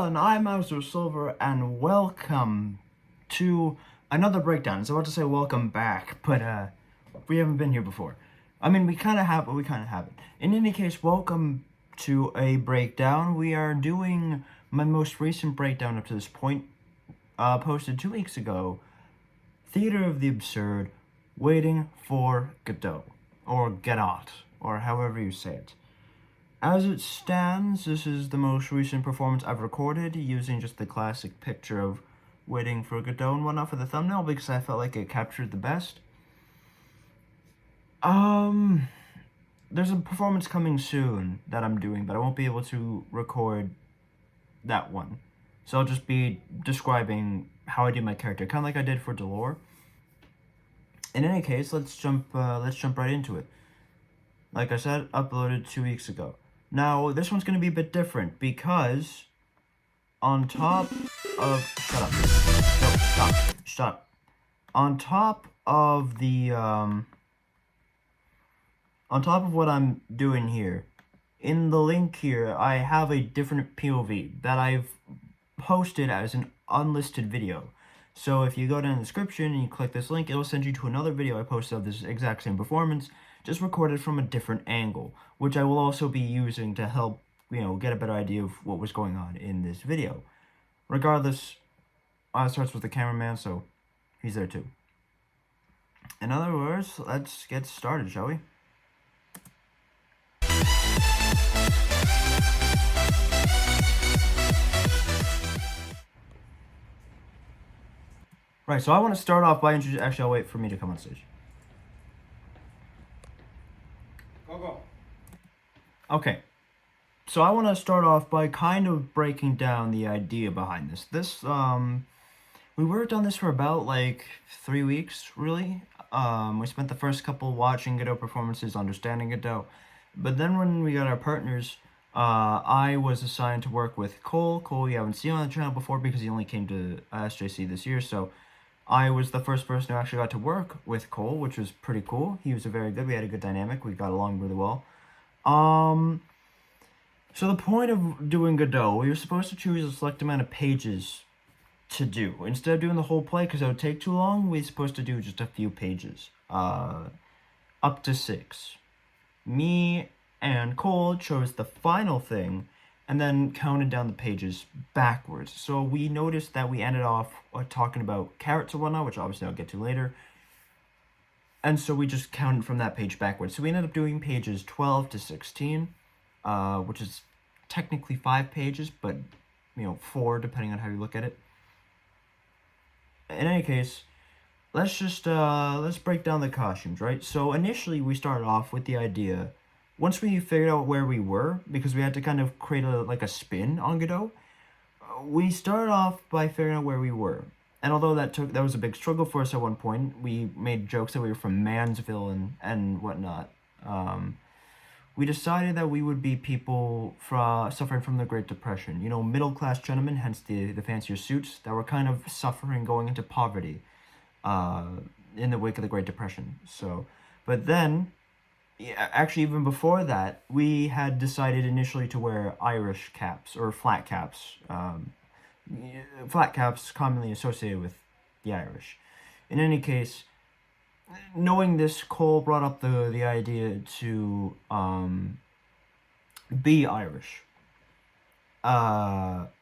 everyone, I'm Mouser Silver, and welcome to another breakdown. I was about to say welcome back, but we haven't been here before. I mean, we kind of have, but we kind of haven't. In any case, welcome to a breakdown. We are doing my most recent breakdown up to this point, posted 2 weeks ago. Theater of the Absurd, Waiting for Godot, or Godot, or however you say it. As it stands, this is the most recent performance I've recorded, using just the classic picture of Waiting for Godot and whatnot for the thumbnail, because I felt like it captured the best. There's a performance coming soon that I'm doing, but I won't be able to record that one. So I'll just be describing how I do my character, kind of like I did for Delore. In any case, let's jump right into it. Like I said, uploaded 2 weeks ago. Now, this one's going to be a bit different, because on top of... Shut up. No, stop. Shut up. On top of the, on top of what I'm doing here, in the link here, I have a different POV that I've posted as an unlisted video. So if you go down in the description and you click this link, it'll send you to another video I posted of this exact same performance, just recorded from a different angle, which I will also be using to help, get a better idea of what was going on in this video. Regardless, it starts with the cameraman, so he's there too. In other words, let's get started, shall we? Right, so I want to start off by introducing... Actually, I'll wait for me to come on stage. Go. Okay, so I want to start off by kind of breaking down the idea behind this. We worked on this for about, 3 weeks, really. We spent the first couple watching Godot performances, understanding Godot. But then when we got our partners, I was assigned to work with Cole. Cole, you haven't seen on the channel before because he only came to SJC this year, so... I was the first person who actually got to work with Cole, which was pretty cool. He was very good. We had a good dynamic. We got along really well. So the point of doing Godot, we were supposed to choose a select amount of pages to do. Instead of doing the whole play, because it would take too long, we were supposed to do just a few pages. Up to 6. Me and Cole chose the final thing, and then counted down the pages backwards. So we noticed that we ended off talking about carrots and whatnot, which obviously I'll get to later. And so we just counted from that page backwards. So we ended up doing pages 12 to 16, which is technically 5 pages, but, 4 depending on how you look at it. In any case, let's break down the costumes, right? So initially we started off with the idea... Once we figured out where we were, because we had to kind of create a spin on Godot, we started off by figuring out where we were. And although that was a big struggle for us at one point, we made jokes that we were from Mansville and whatnot. We decided that we would be people suffering from the Great Depression. Middle-class gentlemen, hence the fancier suits, that were kind of suffering going into poverty in the wake of the Great Depression. But then... Yeah, actually, even before that, we had decided initially to wear Irish caps, or flat caps. Flat caps commonly associated with the Irish. In any case, knowing this, Cole brought up the idea to be Irish.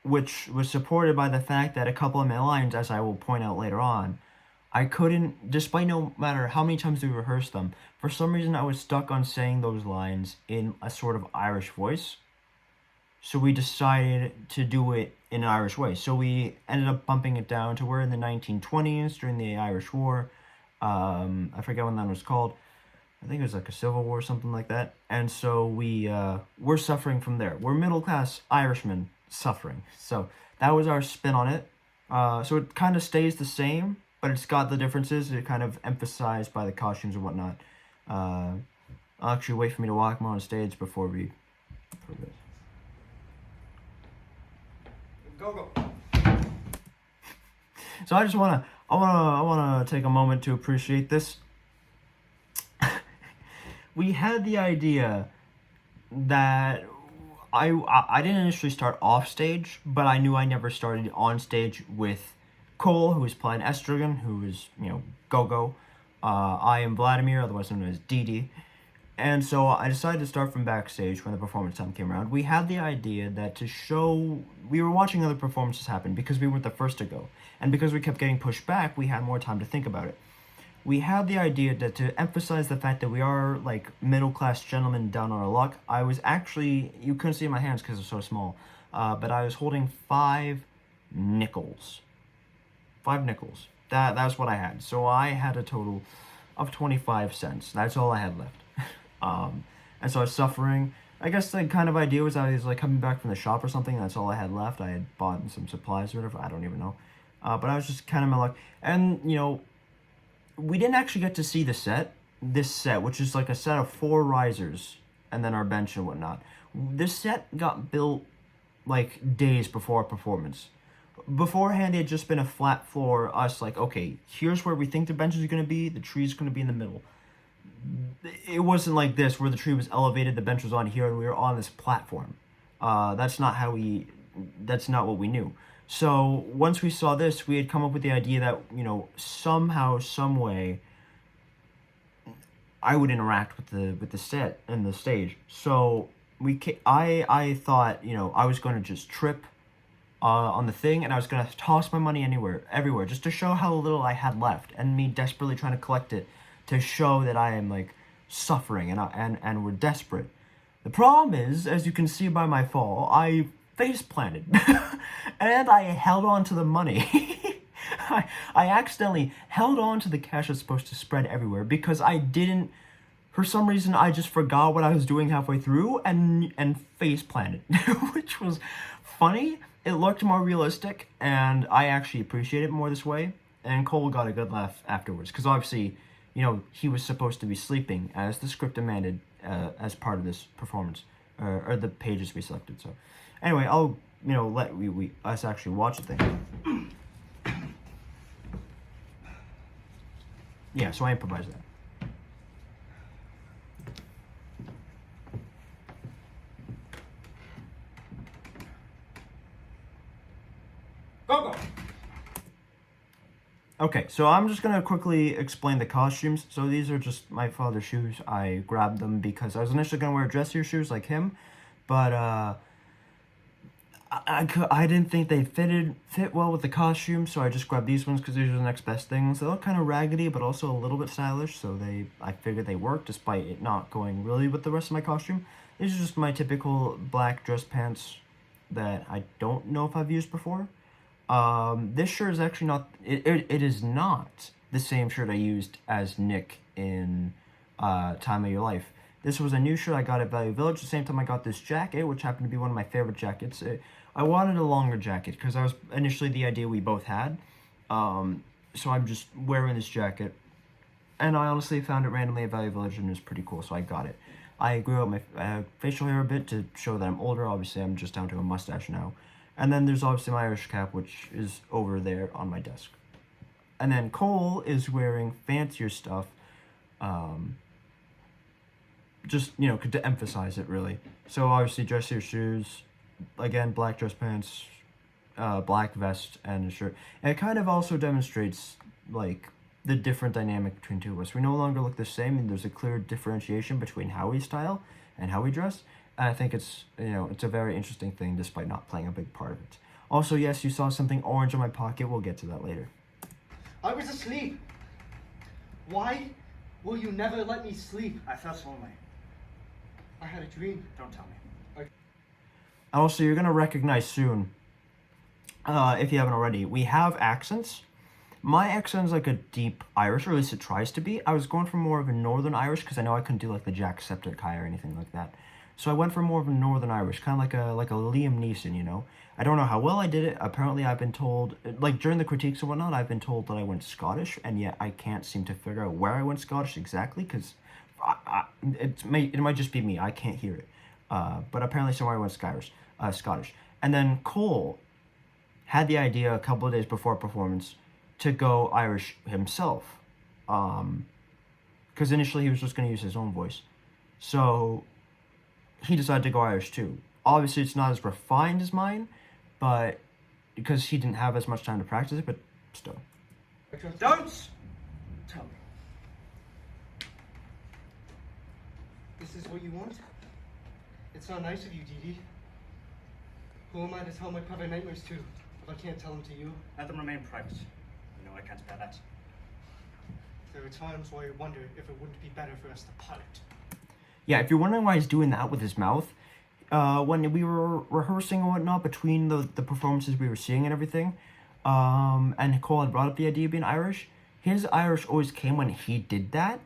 Which was supported by the fact that a couple of my lines, as I will point out later on, I couldn't, despite no matter how many times we rehearsed them, for some reason I was stuck on saying those lines in a sort of Irish voice. So we decided to do it in an Irish way. So we ended up bumping it down to we're in the 1920s during the Irish War. I forget when that was called. I think it was like a civil war or something like that. And so we're suffering from there. We're middle-class Irishmen suffering. So that was our spin on it. So it kind of stays the same, but it's got the differences. They're kind of emphasized by the costumes and whatnot. I'll actually wait for me to walk more on stage before we... Go. So I just I wanna take a moment to appreciate this. We had the idea that I didn't initially start off stage, but I knew I never started on stage with Cole, who was playing Estrigan, who was, Gogo. I am Vladimir, otherwise known as Didi. And so I decided to start from backstage when the performance time came around. We had the idea that to show, we were watching other performances happen because we weren't the first to go. And because we kept getting pushed back, we had more time to think about it. We had the idea that to emphasize the fact that we are like middle-class gentlemen down on our luck, I was actually, you couldn't see my hands because they're so small, but I was holding 5 nickels. 5 nickels. That's what I had. So I had a total of 25 cents. That's all I had left. And so I was suffering. I guess the kind of idea was I was like coming back from the shop or something. That's all I had left. I had bought some supplies or whatever. I don't even know. But I was just kind of my luck. And, we didn't actually get to see this set, which is like a set of 4 risers and then our bench and whatnot. This set got built like days before our performance. Beforehand, it had just been a flat floor, us like, okay, here's where we think the benches are going to be, the tree's going to be in the middle. It wasn't like this, where the tree was elevated, the bench was on here, and we were on this platform. That's not what we knew. So once we saw this, we had come up with the idea that, somehow, some way, I would interact with the set and the stage. So I thought, I was going to just trip on the thing, and I was going to toss my money everywhere, just to show how little I had left, and me desperately trying to collect it to show that I am, like, suffering, and we're desperate. The problem is, as you can see by my fall, I face planted, and I held on to the money. I accidentally held on to the cash that's supposed to spread everywhere because I didn't, for some reason, I just forgot what I was doing halfway through and face planted, which was funny. It looked more realistic, and I actually appreciate it more this way. And Cole got a good laugh afterwards, because obviously, he was supposed to be sleeping, as the script demanded, as part of this performance, or the pages we selected. So, anyway, I'll, let us actually watch the thing. Yeah, so I improvised that. Go! Okay, so I'm just going to quickly explain the costumes. So these are just my father's shoes. I grabbed them because I was initially going to wear dressier shoes like him, but I didn't think they fit well with the costume, so I just grabbed these ones because these are the next best things. They look kind of raggedy, but also a little bit stylish, so I figured they work despite it not going really with the rest of my costume. These are just my typical black dress pants that I don't know if I've used before. This shirt is actually not, it is not the same shirt I used as Nick in Time of Your Life. This was a new shirt I got at Value Village, at the same time I got this jacket, which happened to be one of my favorite jackets. I wanted a longer jacket, because that was initially the idea we both had. So I'm just wearing this jacket, and I honestly found it randomly at Value Village, and it was pretty cool, so I got it. I grew out my facial hair a bit to show that I'm older. Obviously, I'm just down to a mustache now. And then there's obviously my Irish cap, which is over there on my desk. And then Cole is wearing fancier stuff, just, to emphasize it, really. So obviously dressier shoes, again, black dress pants, black vest, and a shirt. And it kind of also demonstrates, like, the different dynamic between two of us. We no longer look the same, and there's a clear differentiation between how we style and how we dress. And I think it's, it's a very interesting thing, despite not playing a big part of it. Also, yes, you saw something orange in my pocket. We'll get to that later. I was asleep. Why will you never let me sleep? I felt lonely. I had a dream. Don't tell me. Also, you're going to recognize soon, if you haven't already, we have accents. My accent's like a deep Irish, or at least it tries to be. I was going for more of a Northern Irish, because I know I couldn't do like the Jacksepticeye or anything like that. So I went for more of a Northern Irish, kind of like a Liam Neeson, I don't know how well I did it. Apparently I've been told, like during the critiques and whatnot, I've been told that I went Scottish, and yet I can't seem to figure out where I went Scottish exactly, because it might just be me. I can't hear it. But apparently somewhere I went Scottish. And then Cole had the idea a couple of days before performance to go Irish himself. Because initially he was just going to use his own voice. So he decided to go Irish too. Obviously, it's not as refined as mine, but because he didn't have as much time to practice it, but still. Don't tell me. This is what you want? It's not nice of you, Dee Dee. Who am I to tell my private nightmares to if I can't tell them to you? Let them remain private. You know I can't bear that. There are times where I wonder if it wouldn't be better for us to part. Yeah, if you're wondering why he's doing that with his mouth, when we were rehearsing and whatnot between the performances we were seeing and everything, and Cole had brought up the idea of being Irish, his Irish always came when he did that.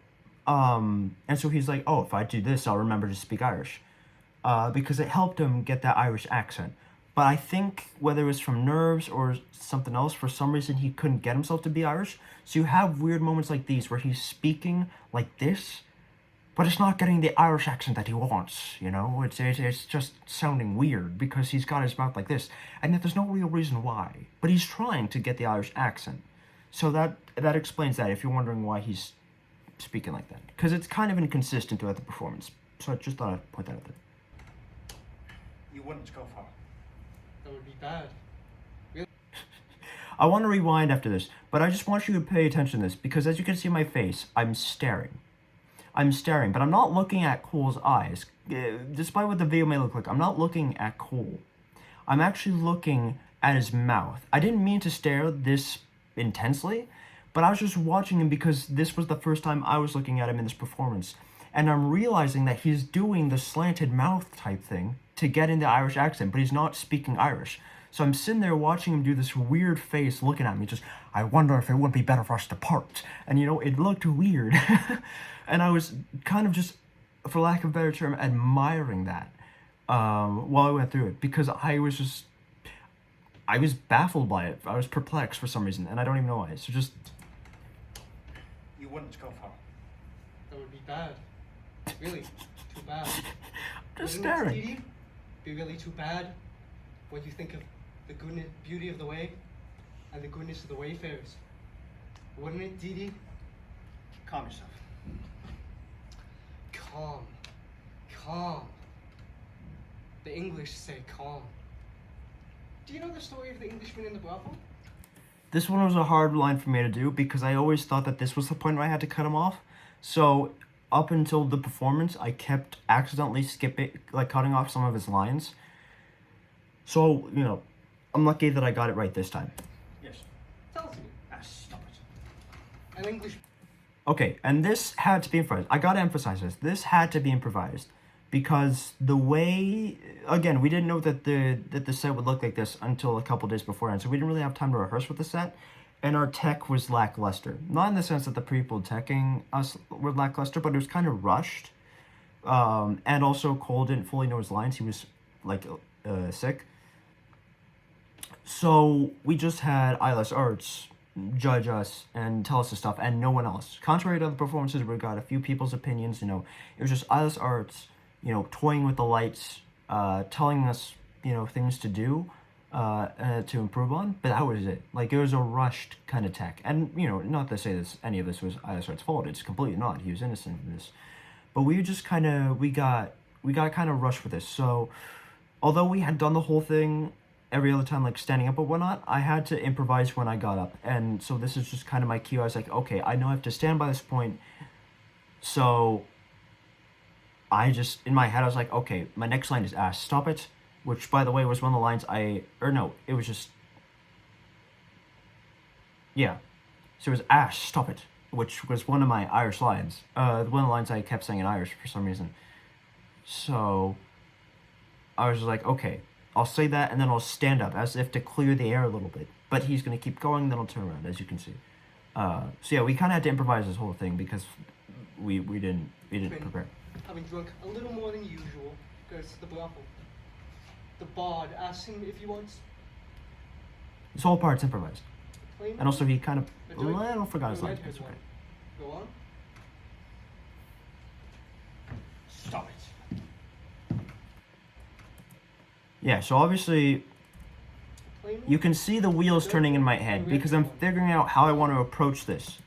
And so he's like, oh, if I do this, I'll remember to speak Irish. Because it helped him get that Irish accent. But I think whether it was from nerves or something else, for some reason he couldn't get himself to be Irish. So you have weird moments like these where he's speaking like this, but it's not getting the Irish accent that he wants, you know? It's just sounding weird because he's got his mouth like this, and yet there's no real reason why. But he's trying to get the Irish accent. So that explains that if you're wondering why he's speaking like that. Because it's kind of inconsistent throughout the performance. So I just thought I'd point that out there. You wouldn't go far. That would be bad. I want to rewind after this, but I just want you to pay attention to this, because as you can see in my face, I'm staring. I'm staring, but I'm not looking at Cole's eyes. Despite what the video may look like, I'm not looking at Cole. I'm actually looking at his mouth. I didn't mean to stare this intensely, but I was just watching him because this was the first time I was looking at him in this performance. And I'm realizing that he's doing the slanted mouth type thing to get in the Irish accent, but he's not speaking Irish. So I'm sitting there watching him do this weird face looking at me, just, I wonder if it wouldn't be better for us to part. And, you know, it looked weird. And I was kind of just, for lack of a better term, admiring that while I went through it. Because I was baffled by it. I was perplexed for some reason, and I don't even know why. So just... You wouldn't go far. That would be bad. Really, too bad. just Wouldn't it, staring. Dee Dee, be really too bad when you think of the goodness, beauty of the way and the goodness of the wayfarers? Wouldn't it, Dee Dee? Calm yourself. Calm. Calm. The English say calm. Do you know the story of the Englishman in the brothel? This one was a hard line for me to do because I always thought that this was the point where I had to cut him off. So up until the performance, I kept accidentally cutting off some of his lines. So, you know, I'm lucky that I got it right this time. Yes. Tell us me. Stop it. An English... Okay, and this had to be improvised. I gotta emphasize this. This had to be improvised. Because the way... Again, we didn't know that the set would look like this until a couple days beforehand. So we didn't really have time to rehearse with the set. And our tech was lackluster. Not in the sense that the people teching us were lackluster, but it was kind of rushed. And also Cole didn't fully know his lines. He was, like, sick. So we just had ILS Arts judge us and tell us the stuff, and no one else. Contrary to other performances, we got a few people's opinions, you know. It was just ILS Arts, you know, toying with the lights, telling us, you know, things to do, to improve on, but that was it. Like, it was a rushed kind of tech. And, you know, not to say this, any of this was ILS Arts' fault. It's completely not. He was innocent in this. But we just kind of, we got kind of rushed with this. So, although we had done the whole thing every other time, like standing up or whatnot, I had to improvise when I got up. And so this is just kind of my cue. I was like, okay, I know I have to stand by this point. So I just, in my head, I was like, okay, my next line is stop it. Which, by the way, was one of the lines it was just, yeah. So it was stop it, which was one of my Irish lines. One of the lines I kept saying in Irish for some reason. So I was like, okay, I'll say that, and then I'll stand up as if to clear the air a little bit. But he's going to keep going, then I'll turn around, as you can see. So yeah, we kind of had to improvise this whole thing because we didn't prepare. Having drunk a little more than usual, goes to the brothel. The bard asks him if he wants... This whole part's improvised. plain And also he kind of a drink, I don't forgot his or a lines, red but it's okay. wine. Go on. Stop it. Yeah, so obviously Plain you can see the wheels turning in my head because I'm figuring out how I want to approach this.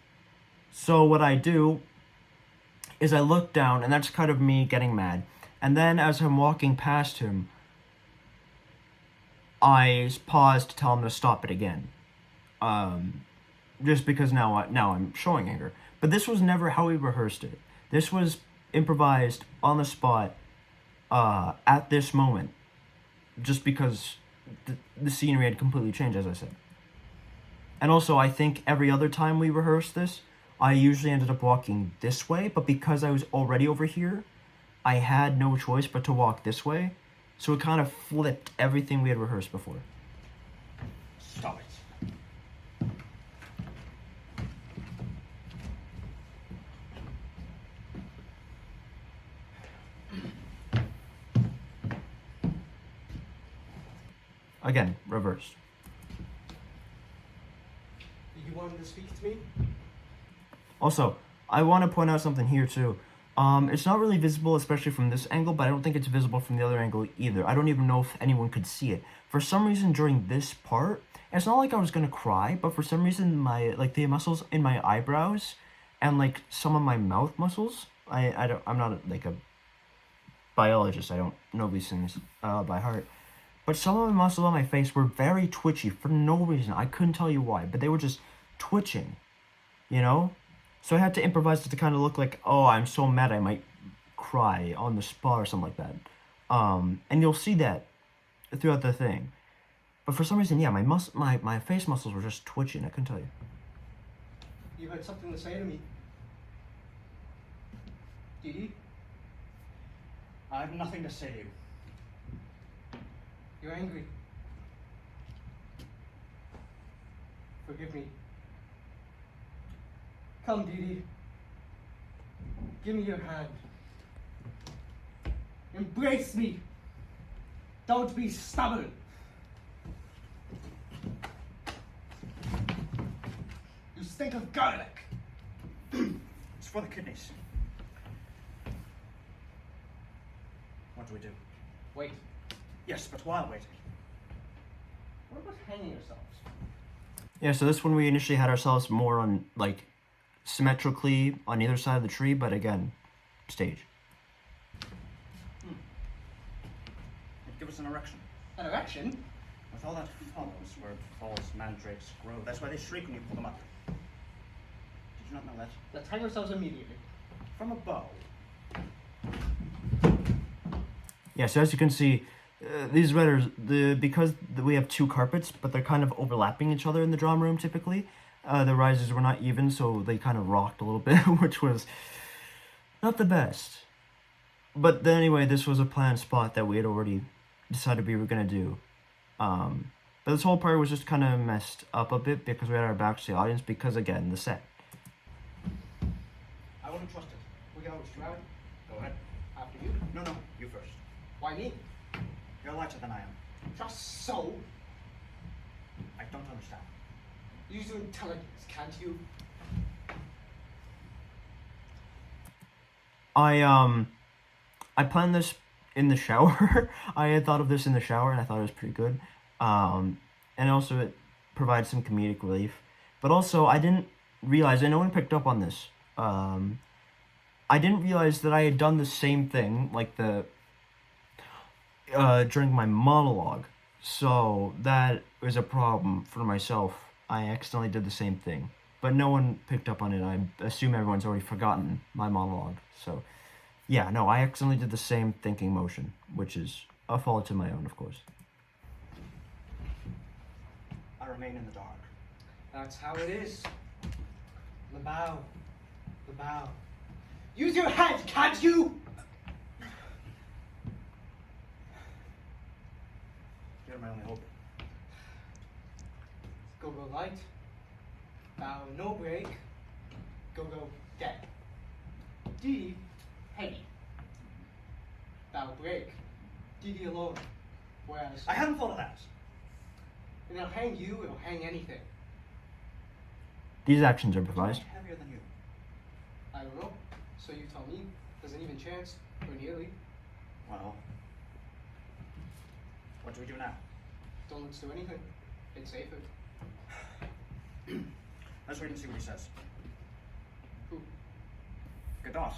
So what I do is I look down, and that's kind of me getting mad. And then as I'm walking past him, I paused to tell him to stop it again. Just because now I'm showing anger. But this was never how we rehearsed it. This was improvised on the spot, at this moment, just because the scenery had completely changed, as I said. And also, I think every other time we rehearsed this, I usually ended up walking this way, but because I was already over here, I had no choice but to walk this way, so it kind of flipped everything we had rehearsed before. Stop it. Again, reversed. You wanted to speak to me? Also, I want to point out something here too. It's not really visible, especially from this angle, but I don't think it's visible from the other angle either. I don't even know if anyone could see it. For some reason, during this part, it's not like I was gonna cry, but for some reason, the muscles in my eyebrows and like some of my mouth muscles, I'm not like a biologist. I don't know these things by heart. But some of the muscles on my face were very twitchy for no reason. I couldn't tell you why, but they were just twitching, you know? So I had to improvise it to kind of look like, oh, I'm so mad I might cry on the spot or something like that. And you'll see that throughout the thing. But for some reason, yeah, my face muscles were just twitching. I couldn't tell you. You had something to say to me. Didi, I have nothing to say to you. you're angry. Forgive me. Come, Didi. Give me your hand. Embrace me. Don't be stubborn. You stink of garlic. It's for the kidneys. What do we do? Wait. Yes, but while waiting. What about hanging yourselves? Yeah, so this one we initially had ourselves more on, like, symmetrically on either side of the tree, but again, stage. It'd give us an erection. An erection? With all that follows where falls mandrakes grow. That's why they shriek when you pull them up. Did you not know that? Let's hang ourselves immediately. From a bow. Yeah, so as you can see, these letters, because we have two carpets, but they're kind of overlapping each other in the drum room typically, the rises were not even, so they kind of rocked a little bit, which was not the best. But then anyway, this was a planned spot that we had already decided we were going to do. But this whole part was just kind of messed up a bit because we had our backs to the audience because, again, the set. I wouldn't trust it. We can always try. Go ahead. After you. No, you first. Why me? You're lighter than I am. Just so. I don't understand. Use your intelligence, can't you? I planned this in the shower. I had thought of this in the shower, and I thought it was pretty good. And also it provides some comedic relief. But also, I didn't realize, and no one picked up on this, I didn't realize that I had done the same thing, like during my monologue. So that was a problem for myself. I accidentally did the same thing. But no one picked up on it. I assume everyone's already forgotten my monologue. So, yeah, no, I accidentally did the same thinking motion, which is a fault to my own, of course. I remain in the dark. That's how it is. The bow. The bow. Use your head, can't you? You're my only hope. Go light. Bow no break. Go dead. D heavy. Bow break. DD alone. Whereas I hadn't thought of that. if it'll hang you, it'll hang anything. These actions are improvised. I'm heavier than you. I don't know. So you tell me. There's an even chance. Or nearly. Well, what do we do now? Don't let's do anything. It's safer. Let's wait and see what he says. Who? Godot.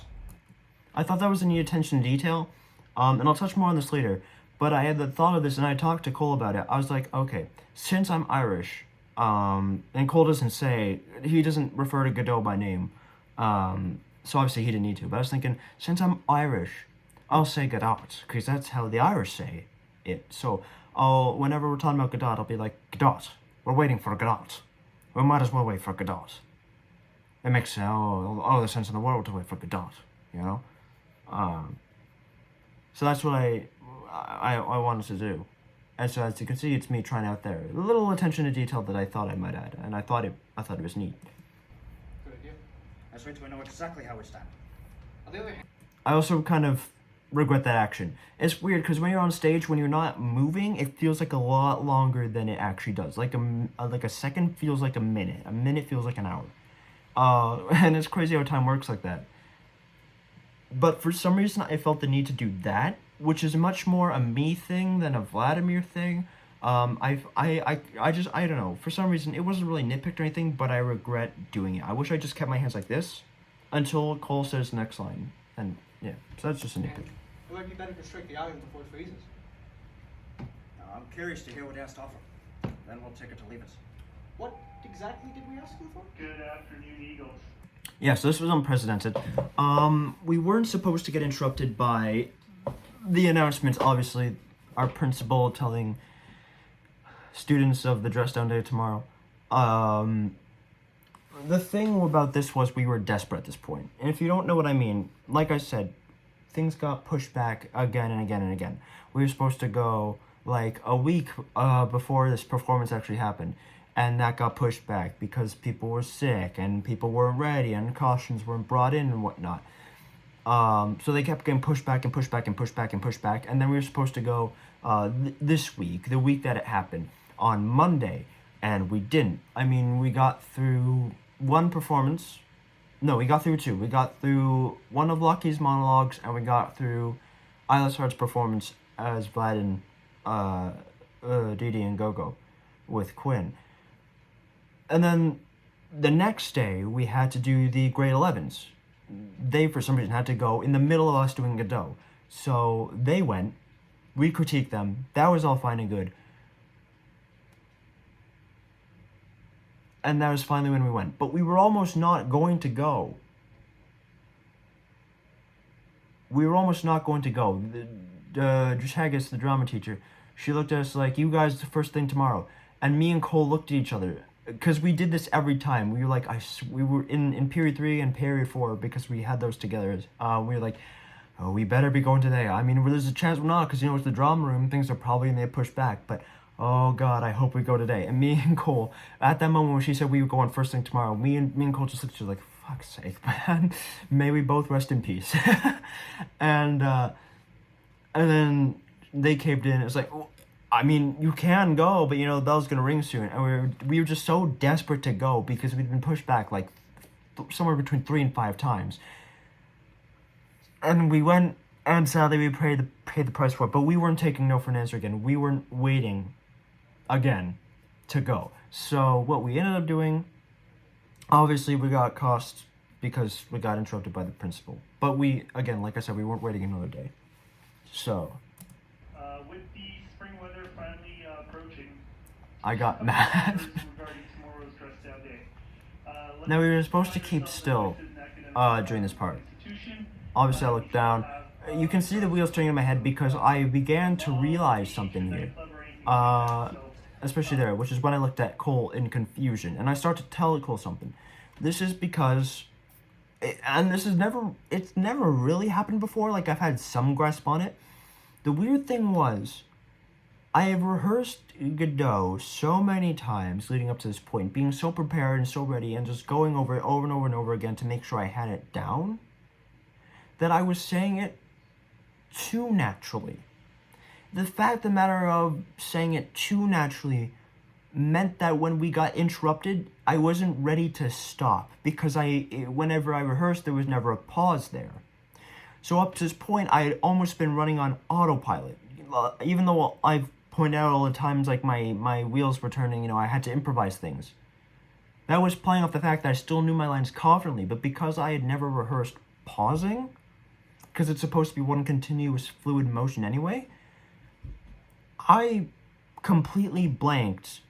I thought that was a neat attention to detail, and I'll touch more on this later. But I had the thought of this, and I talked to Cole about it. I was like, okay, since I'm Irish, and Cole doesn't say, he doesn't refer to Godot by name, so obviously he didn't need to. But I was thinking, since I'm Irish, I'll say Godot, because that's how the Irish say it. So whenever we're talking about Godot, I'll be like, Godot, we're waiting for Godot. We might as well wait for Godot. It makes all the sense in the world to wait for Godot, you know? So that's what I wanted to do. And so as you can see, it's me trying out there. A little attention to detail that I thought I might add, and I thought it was neat. Good idea. That's right, we know exactly how we stand. On the other hand, I also kind of regret that action. It's weird because when you're on stage, when you're not moving, it feels like a lot longer than it actually does. Like a second feels like a minute. A minute feels like an hour. And it's crazy how time works like that. But for some reason, I felt the need to do that, which is much more a me thing than a Vladimir thing. I don't know. For some reason, it wasn't really nitpicked or anything, but I regret doing it. I wish I just kept my hands like this until Cole says next line. And yeah, so that's just a nitpick. it might be better to strike the island before it freezes. I'm curious to hear what he has to offer. Then we'll take it to leave us. What exactly did we ask him for? Good afternoon, Eagles. Yeah, so this was unprecedented. We weren't supposed to get interrupted by the announcements, obviously. Our principal telling students of the dress down day tomorrow. The thing about this was we were desperate at this point. And if you don't know what I mean, like I said, things got pushed back again and again and again. We were supposed to go like a week before this performance actually happened. And that got pushed back because people were sick and people weren't ready and cautions weren't brought in and whatnot. So they kept getting pushed back and pushed back and pushed back and pushed back. And then we were supposed to go this week, the week that it happened, on Monday. And we didn't. I mean, we got through one performance. No, we got through two. We got through one of Lucky's monologues and we got through Eyeless Heart's performance as Vlad and Didi and Gogo with Quinn. And then the next day, we had to do the grade 11s. They, for some reason, had to go in the middle of us doing Godot. So they went, we critiqued them, that was all fine and good. And that was finally when we went. But we were almost not going to go. We were almost not going to go. Drushagus, the drama teacher, she looked at us like, you guys, the first thing tomorrow. And me and Cole looked at each other. Because we did this every time. We were like, we were in period 3 and period 4 because we had those together. We were like, oh, we better be going today. I mean, there's a chance we're not because, you know, it's the drama room. Things are probably going to get pushed back. But, oh, God, I hope we go today. And me and Cole, at that moment when she said we were going first thing tomorrow, me and Cole just looked at each other like, fuck's sake, man. May we both rest in peace. And then they caved in. It was like, I mean, you can go, but, you know, the bell's going to ring soon. And we were just so desperate to go because we'd been pushed back, like, somewhere between 3 and 5 times. And we went, and sadly, we paid the price for it. But we weren't taking no for an answer again. We weren't waiting again to go. So what we ended up doing, obviously, we got cost because we got interrupted by the principal. But we, again, like I said, we weren't waiting another day. So With the spring weather finally approaching, I got mad. regarding tomorrow's dress down day. Now, we were supposed to keep still during this part. Obviously, I looked down. You can see the wheels turning in my head because I began to realize something here. Especially there, which is when I looked at Cole in confusion. And I started to tell Cole something. This is because, it's never really happened before. Like, I've had some grasp on it. The weird thing was, I have rehearsed Godot so many times leading up to this point, being so prepared and so ready, and just going over it over and over and over again to make sure I had it down, that I was saying it too naturally. The fact of the matter of saying it too naturally meant that when we got interrupted, I wasn't ready to stop, because whenever I rehearsed, there was never a pause there. So up to this point, I had almost been running on autopilot. Even though I've pointed out all the times, like, my wheels were turning, you know, I had to improvise things. That was playing off the fact that I still knew my lines confidently, but because I had never rehearsed pausing, because it's supposed to be one continuous fluid motion anyway, I completely blanked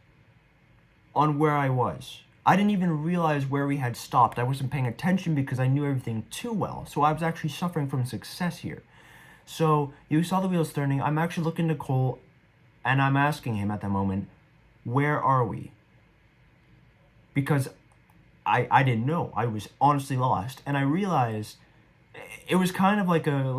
on where I was. I didn't even realize where we had stopped. I wasn't paying attention because I knew everything too well. So I was actually suffering from success here. So you saw the wheels turning. I'm actually looking to Cole, and I'm asking him at that moment, where are we? Because I didn't know. I was honestly lost, and I realized it was kind of like a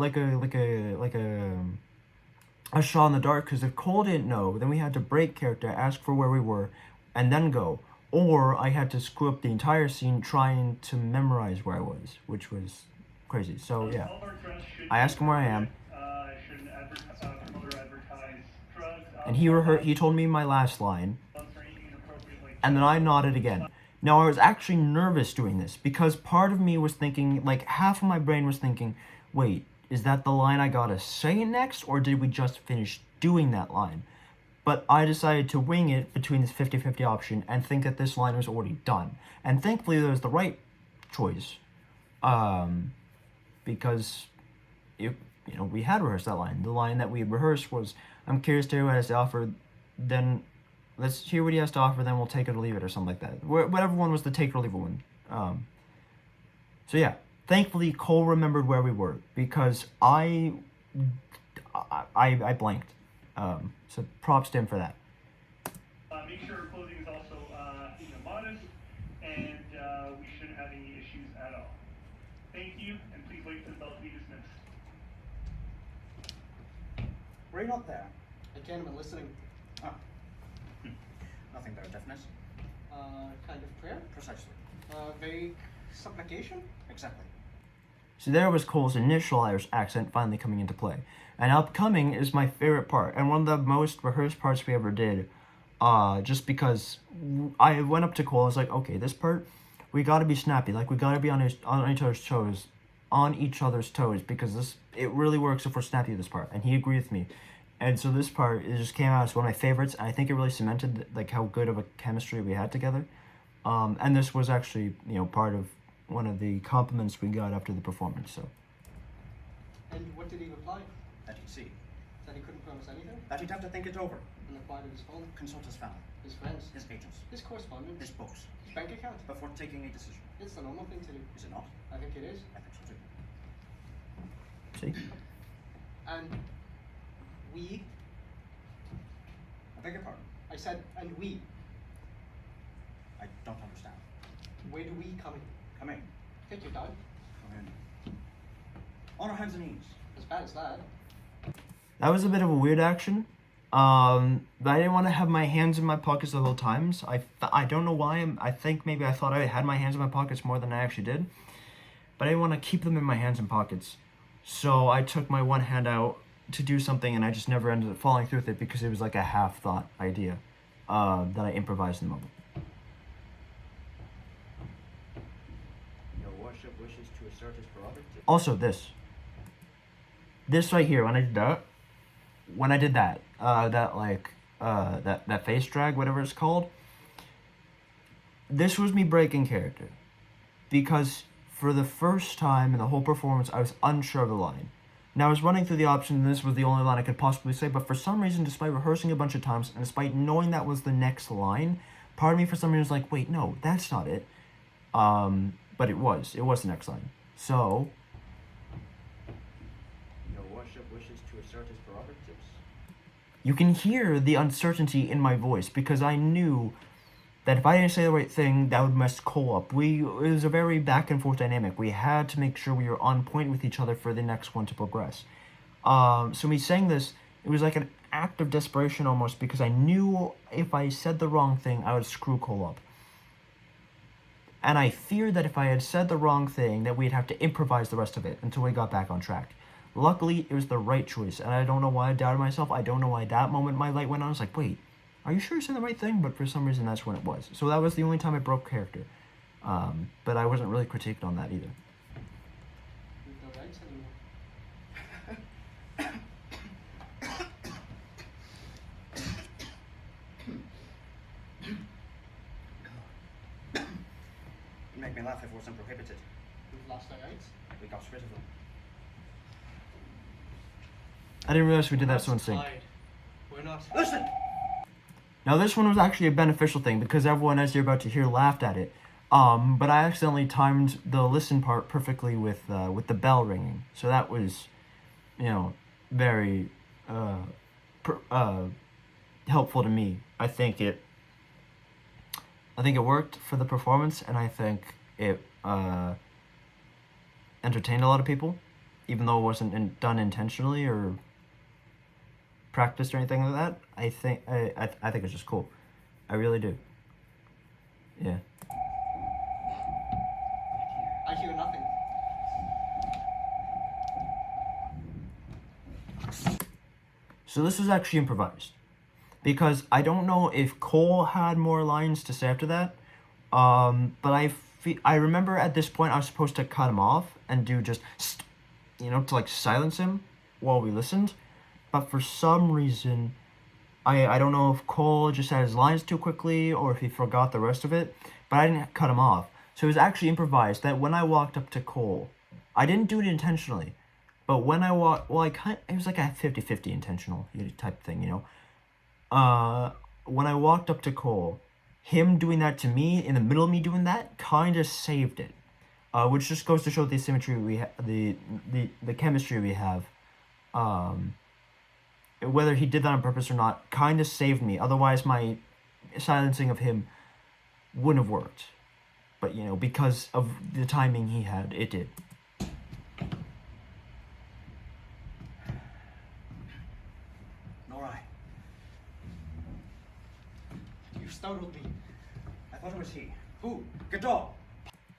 shot in the dark. Because if Cole didn't know, then we had to break character, ask for where we were, and then go. Or I had to screw up the entire scene trying to memorize where I was, which was crazy. So yeah, All of our drugs should I asked him where I am, shouldn't promote or advertise drugs, and he told me my last line, violence, or anything inappropriate like and then I nodded again. Now I was actually nervous doing this because part of me was thinking, like half of my brain was thinking, wait, is that the line I gotta say next, or did we just finish doing that line? But I decided to wing it between this 50-50 option and think that this line was already done. And thankfully that was the right choice. Because we had rehearsed that line. The line that we had rehearsed was, I'm curious to hear what he has to offer, then let's hear what he has to offer, then we'll take it or leave it, or something like that. Whatever one was the take it or leave it one. So yeah, thankfully Cole remembered where we were, because I blanked. So props to him for that. make sure our clothing is also modest, and we shouldn't have any issues at all. Thank you, and please wait for the bell to be dismissed. Were you not there? I can't have been listening. Ah. Nothing very definite. Kind of prayer? Precisely. Vague supplication? Exactly. So there was Cole's initial Irish accent finally coming into play. And upcoming is my favorite part, and one of the most rehearsed parts we ever did, just because I went up to Cole, I was like, okay, this part, we gotta be snappy, like we gotta be on each other's toes, because it really works if we're snappy with this part, and he agreed with me. And so this part, it just came out as one of my favorites, and I think it really cemented like how good of a chemistry we had together. And this was actually, part of one of the compliments we got after the performance, so. And what did he reply? That he'd see. That he couldn't promise anything? That he'd have to think it over. And apply to his phone? Consult his family, His friends? his agents, His correspondence? his books, His bank account? before taking a decision. It's the normal thing to do. Is it not? I think it is. I think so too. See? And we, I beg your pardon. I said, and we, I don't understand. where do we come in? Come in. Take your time. Come in. On our hands and knees. As bad as that. That was a bit of a weird action. But I didn't want to have my hands in my pockets at all times. I don't know why. I think maybe I thought I had my hands in my pockets more than I actually did. But I didn't want to keep them in my hands and pockets. So I took my one hand out to do something, and I just never ended up following through with it because it was like a half-thought idea that I improvised in the moment. Your worship wishes to assert his prerogative. Also, this right here, when I did that, that face drag, whatever it's called, this was me breaking character, because for the first time in the whole performance, I was unsure of the line. Now, I was running through the options, and this was the only line I could possibly say, but for some reason, despite rehearsing a bunch of times, and despite knowing that was the next line, part of me for some reason was like, wait, no, that's not it. But it was the next line. So, Your worship wishes to assert his prerogatives. you can hear the uncertainty in my voice, because I knew that if I didn't say the right thing, that would mess Cole up. It was a very back and forth dynamic. We had to make sure we were on point with each other for the next one to progress. So me saying this, it was like an act of desperation almost, because I knew if I said the wrong thing, I would screw Cole up. And I feared that if I had said the wrong thing, that we'd have to improvise the rest of it until we got back on track. Luckily, it was the right choice, and I don't know why I doubted myself. I don't know why that moment my light went on. I was like, wait, are you sure you said the right thing? But for some reason, that's when it was. So that was the only time I broke character. But I wasn't really critiqued on that either. We've no rights anymore. It'd make me laugh if it wasn't prohibited. We've lost our rights. We got rid of them. I didn't realize we did that so in sync. We're or not. Listen! Now this one was actually a beneficial thing because everyone, as you're about to hear, laughed at it. But I accidentally timed the listen part perfectly with the bell ringing, so that was, very helpful to me. I think it worked for the performance, and I think it entertained a lot of people, even though it wasn't done intentionally or practiced or anything like that. I think it's just cool. I really do. Yeah. I hear nothing. So this was actually improvised, because I don't know if Cole had more lines to say after that, but I remember at this point I was supposed to cut him off and do just, to like silence him while we listened, but for some reason, I don't know if Cole just had his lines too quickly or if he forgot the rest of it, but I didn't cut him off. So it was actually improvised that when I walked up to Cole, I didn't do it intentionally, but when I walked, it was like a 50-50 intentional type thing, when I walked up to Cole, him doing that to me, in the middle of me doing that, kind of saved it. Which just goes to show the symmetry we have, the chemistry we have. Whether he did that on purpose or not, kind of saved me. Otherwise, my silencing of him wouldn't have worked. But, because of the timing he had, it did. Nor I. You startled me. I thought it was he. Who? Godot!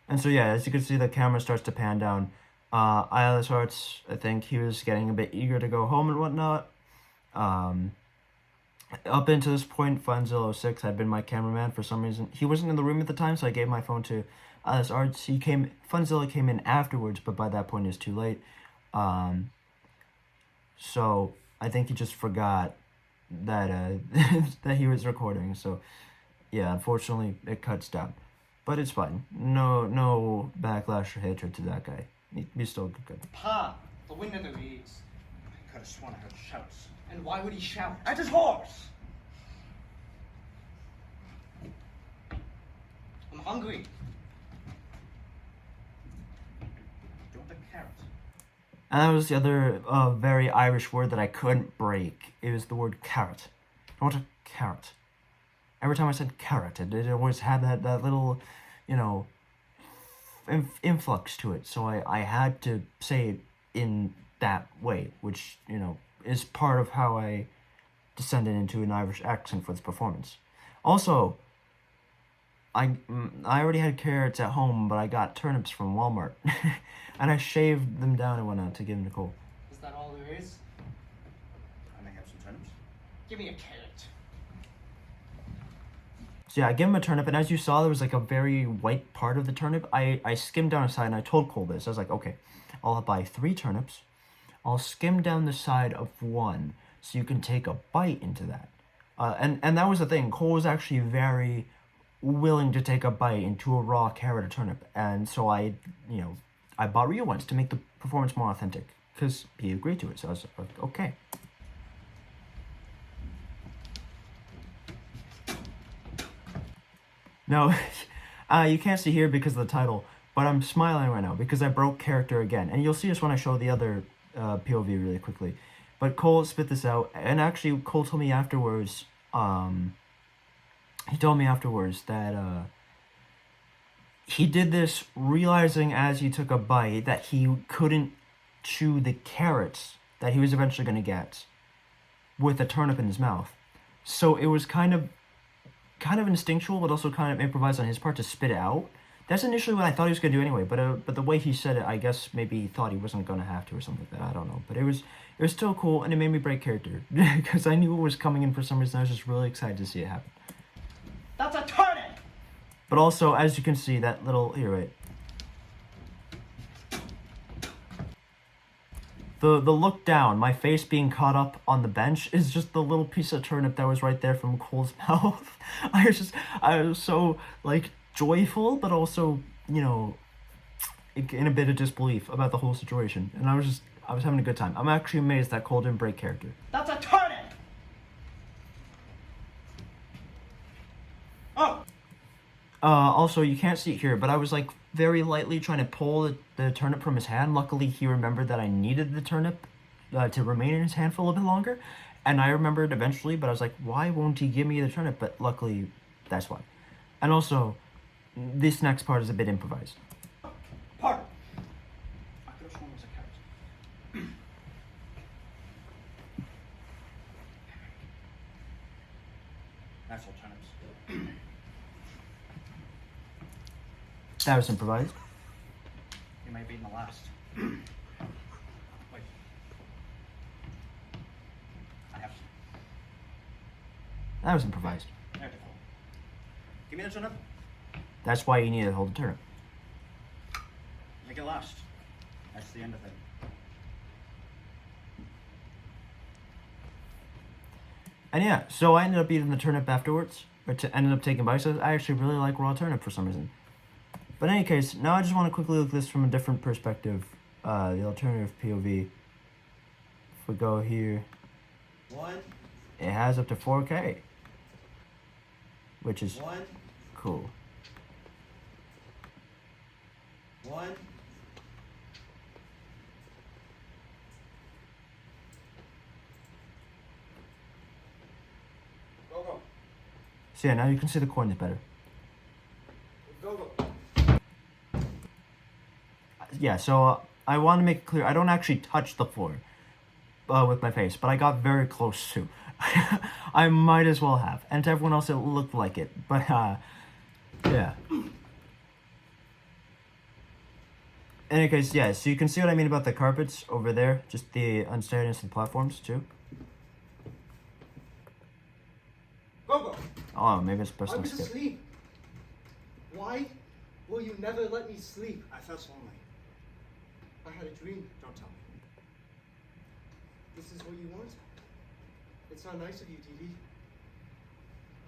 And so, yeah, as you can see, the camera starts to pan down. Eyeless Arts, I think he was getting a bit eager to go home and whatnot. Up until this point, Funzilla06 had been my cameraman for some reason. He wasn't in the room at the time, so I gave my phone to Eyeless Arts. Funzilla came in afterwards, but by that point it's too late. So I think he just forgot that that he was recording. So yeah, unfortunately it cuts down, but it's fine. No backlash or hatred to that guy. He's still good. Pa, the wind in their ears. I could have sworn I heard shouts. And why would he shout? At his horse! I'm hungry. Do you want a carrot? And that was the other very Irish word that I couldn't break. It was the word carrot. I want a carrot. Every time I said carrot, it always had that little, influx to it. So I had to say it in that way, which, is part of how I descended into an Irish accent for this performance. Also, I already had carrots at home, but I got turnips from Walmart. And I shaved them down and whatnot to give them to Cole. Is that all there is? I may have some turnips. Give me a carrot. So yeah, I gave him a turnip, and as you saw, there was like a very white part of the turnip. I skimmed down a side, and I told Cole this. I was like, okay, I'll buy 3 turnips. I'll skim down the side of 1, so you can take a bite into that. And that was the thing. Cole was actually very willing to take a bite into a raw carrot or turnip. And so I bought real ones to make the performance more authentic, because he agreed to it. So I was like, okay. Now, you can't see here because of the title, but I'm smiling right now because I broke character again. And you'll see this when I show the other POV really quickly. But Cole spit this out, and actually Cole told me afterwards, he told me afterwards that he did this realizing as he took a bite that he couldn't chew the carrots that he was eventually going to get with a turnip in his mouth. So it was kind of instinctual, but also kind of improvised on his part to spit it out. That's initially what I thought he was going to do anyway, but the way he said it, I guess maybe he thought he wasn't going to have to or something like that. I don't know. But it was still cool, and it made me break character because I knew it was coming in for some reason. I was just really excited to see it happen. That's a turnip! But also, as you can see, that little... Here, wait. The look down, my face being caught up on the bench, is just the little piece of turnip that was right there from Cole's mouth. I was so, like, joyful, but also, in a bit of disbelief about the whole situation. And I was having a good time. I'm actually amazed that Cole didn't break character. That's a turnip! Also, you can't see it here, but I was like very lightly trying to pull the turnip from his hand. Luckily, he remembered that I needed the turnip to remain in his hand for a little bit longer. And I remembered eventually, but I was like, why won't he give me the turnip? But luckily, that's why. And also, this next part is a bit improvised. Pardon. I could have sworn it was a carrot. That's all turnips. That was improvised. You may be in the last. Wait. I have some. That was improvised. There we go. Give me the turnip. That's why you need to hold the turnip. Make it last. That's the end of it. And yeah, so I ended up eating the turnip afterwards, ended up taking bites. I actually really like raw turnip for some reason. But in any case, now I just want to quickly look at this from a different perspective, the alternative POV. If we go here, it has up to 4K, which is cool. Go. So yeah, now you can see the coins better. Go. Yeah, so I want to make it clear, I don't actually touch the floor with my face, but I got very close to. I might as well have. And to everyone else, it looked like it. But, yeah. In any case, yeah, so you can see what I mean about the carpets over there. Just the unsteadiness of the platforms, too. Go. Oh, maybe it's I personal was skip. asleep. Why will you never let me sleep? I felt lonely. I had a dream. Don't tell me. This is what you want? It's not nice of you, Dee Dee.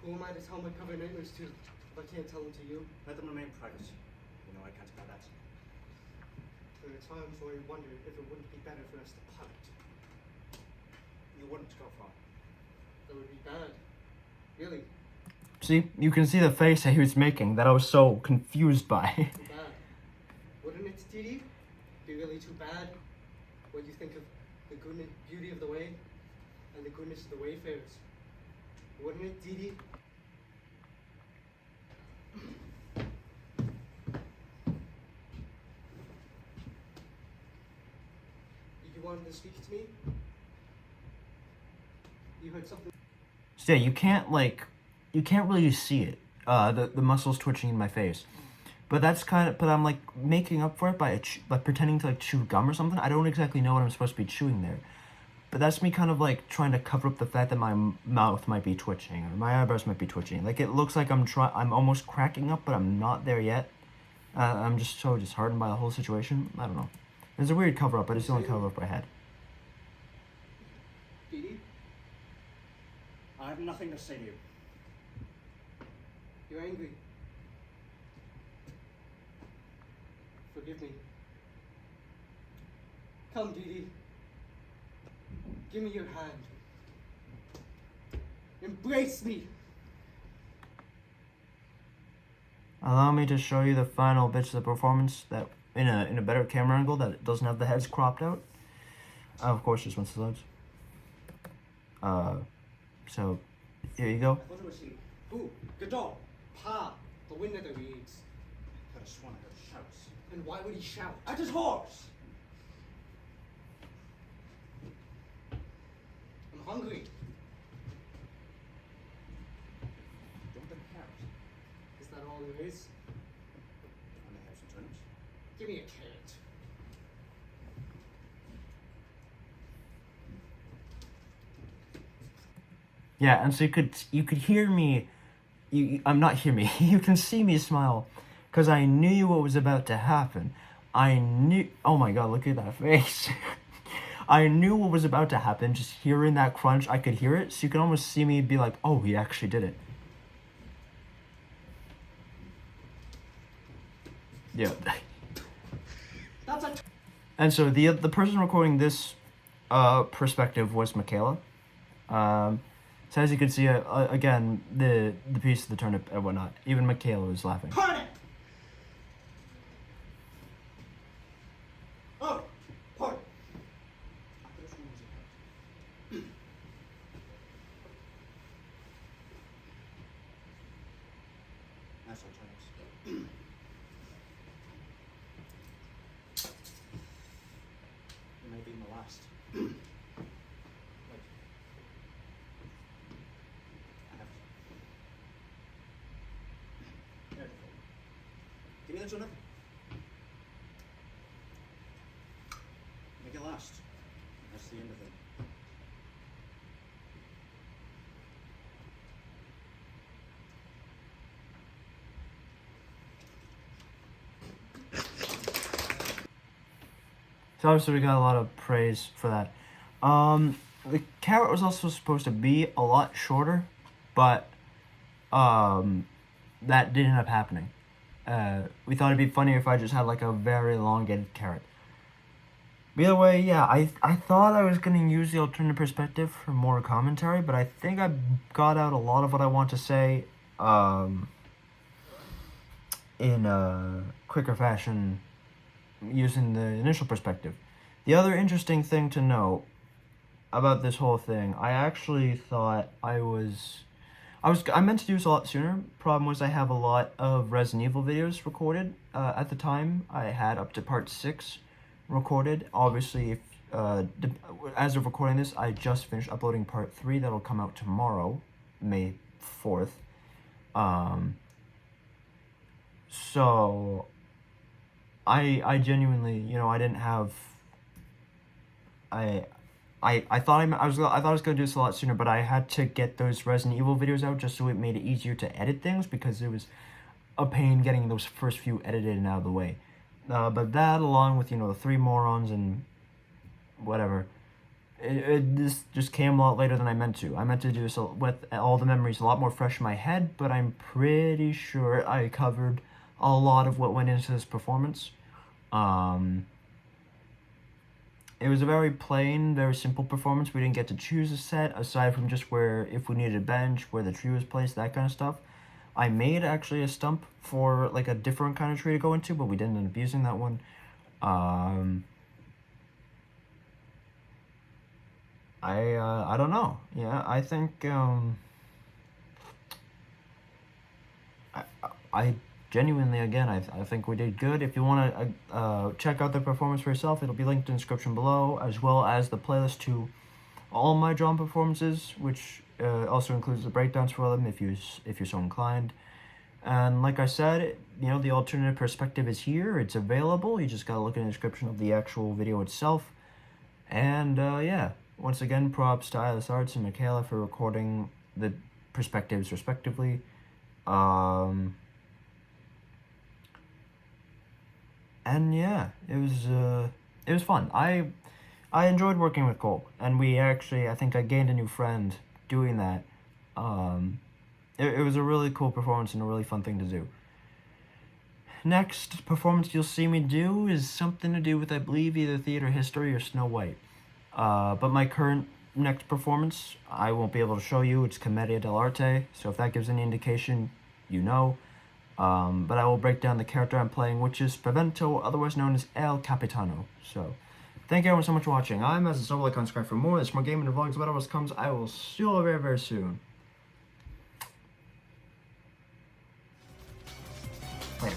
Who am I to tell my cover nightmares to if I can't tell them to you? Let them remain private. You know I can't allow that. There are times where I wonder if it wouldn't be better for us to part. You wouldn't go far. That would be bad. Really, See, you can see the face that he was making that I was so confused by. too bad. Wouldn't it, Dee Dee? Be really too bad when you think of the goodness, beauty of the way and the goodness of the wayfarers. Wouldn't it, Dee Dee? You wanted to speak to me? You heard something? So yeah, you can't really see it. The muscles twitching in my face. But that's but I'm like making up for it by pretending to like chew gum or something. I don't exactly know what I'm supposed to be chewing there. But that's me kind of like trying to cover up the fact that my mouth might be twitching or my eyebrows might be twitching. Like it looks like I'm almost cracking up, but I'm not there yet. I'm just so disheartened by the whole situation. I don't know. It's a weird cover up, but it's the only cover up I had. Dee Dee? I have nothing to say to you. You're angry. Forgive me. Come, Dee Dee. Give me your hand. Embrace me. Allow me to show you the final bits of the performance that in a better camera angle that doesn't have the heads cropped out. Of course, just once it loads. So here you go. I thought it was he. Who? Godot. Pa. The wind that reads. Could have sworn I heard shouts. And why would he shout? At his horse! I'm hungry. Don't let a carrot. Is that all there is? I may have some turnips. Give me a carrot. Yeah, and so you could hear me. I'm not hear me. You can see me smile, because I knew what was about to happen. I knew. Oh my God! Look at that face. I knew what was about to happen. Just hearing that crunch, I could hear it. So you can almost see me be like, "Oh, he actually did it." Yeah. That's a. And so the person recording this perspective was Michaela. So as you can see, again, the piece of the turnip and whatnot. Even Michaela was laughing. Pardon! Oh, pardon. Nice little turnips. It may be my last. Wait. I have to. There it is. Give me the turnip. Make it last. That's the end of it. So obviously we got a lot of praise for that. The carrot was also supposed to be a lot shorter, but that didn't end up happening. We thought it'd be funny if I just had like a very elongated carrot. But either way, yeah, I thought I was gonna use the alternate perspective for more commentary, but I think I got out a lot of what I want to say in a quicker fashion using the initial perspective. The other interesting thing to know about this whole thing, I actually thought I meant to do this a lot sooner. Problem was I have a lot of Resident Evil videos recorded. At the time, I had up to part 6 recorded. Obviously, if as of recording this, I just finished uploading part 3. That'll come out tomorrow, May 4th. So I genuinely, you know, I didn't have. I thought I thought I was gonna do this a lot sooner, but I had to get those Resident Evil videos out just so it made it easier to edit things, because it was a pain getting those first few edited and out of the way. But that, along with, you know, the 3 morons and whatever, this just came a lot later than I meant to. I meant to do this with all the memories a lot more fresh in my head, but I'm pretty sure I covered a lot of what went into this performance. It was a very plain, very simple performance. We didn't get to choose a set, aside from just where, if we needed a bench, where the tree was placed, that kind of stuff. I made actually a stump for like a different kind of tree to go into, but we didn't end up using that one. I don't know. Yeah, I think I genuinely, again, I think we did good. If you want to check out the performance for yourself, it'll be linked in the description below, as well as the playlist to all my drum performances, which also includes the breakdowns for them if you're so inclined. And like I said, you know, the alternative perspective is here. It's available. You just gotta look in the description of the actual video itself. And yeah, once again, props to Eyeless Arts and Michaela for recording the perspectives respectively. And yeah, it was fun. I enjoyed working with Cole, and we actually, I think I gained a new friend doing that. It was a really cool performance and a really fun thing to do. Next performance you'll see me do is something to do with, I believe, either theater history or Snow White. But my current next performance, I won't be able to show you. It's Commedia dell'arte, so if that gives any indication, you know. But I will break down the character I'm playing, which is Spavento, otherwise known as El Capitano. So, thank you everyone so much for watching. I'm as a like, subscribe for more. There's more gaming and vlogs, whatever else comes. I will see you all very, very soon. Later.